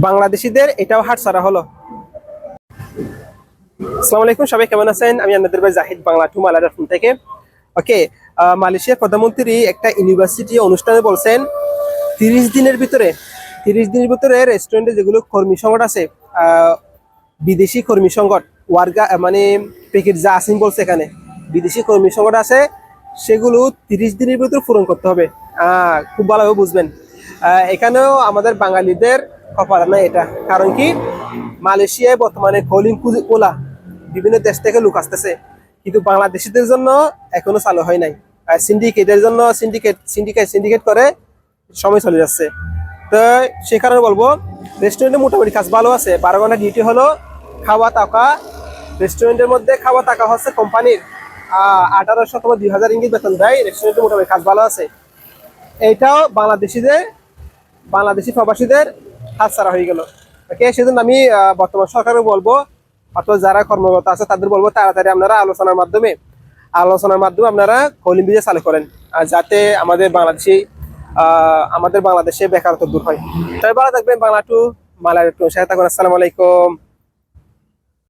বাংলাদেশিদের এটাও হাট ছাড়া হলো। আসসালামু আলাইকুম, সবাই কেমন আছেন? আমি আপনাদের ভাই জাহিদ, বাংলা টু মালাডার থেকে। ওকে, মালয়েশিয়ার প্রধানমন্ত্রী একটা ইউনিভার্সিটি অনুষ্ঠানে বলছেন 30 দিনের ভিতরে রেস্টুরেন্টে যেগুলো কর্মী সংকট আছে, আহ, বিদেশি কর্মী সংকট, ওয়ার্গা মানে প্যাকেট যা আসেন বলছে, এখানে বিদেশি কর্মী সংকট আছে, সেগুলো 30 দিনের ভিতরে পূরণ করতে হবে। খুব ভালোভাবে বুঝবেন। এখানেও আমাদের বাঙালিদের কপাল না এটা, কারণ কি মালয়েশিয়ায় বর্তমানে কলিং কোলা বিভিন্ন দেশ থেকে লোক আসতেছে, কিন্তু বাংলাদেশিদের জন্য এখনো চালু হয় নাই। সিন্ডিকেটের জন্য সিন্ডিকেট করে সময় চলে যাচ্ছে। তো সে কারণে বলবো, রেস্টুরেন্টে মোটামুটি কাজ ভালো আছে। 12 ঘন্টা ডিউটি হলো, খাওয়া টাকা রেস্টুরেন্টের মধ্যে খাওয়া টাকা হচ্ছে কোম্পানির 1800 অথবা 2000 রিঙ্গিত বেতন দেয়। রেস্টুরেন্টে মোটামুটি কাজ ভালো আছে। এইটাও বাংলাদেশি প্রবাসীদের হাত ছাড়া হয়ে গেল। ওকে, সেজন্য আমি বর্তমান সরকারকে বলবো, অথবা যারা কর্মরত আছে তাদের বলবো, তাড়াতাড়ি আপনারা আলোচনার মাধ্যমে আপনারা কলিং ভিসা চালু করেন, যাতে আমাদের বাংলাদেশে বেকারত্ব দূর হয়। তাই ভালো থাকবেন। বাংলা টু মালার একটু সাথে থাকুন। আসসালামু আলাইকুম।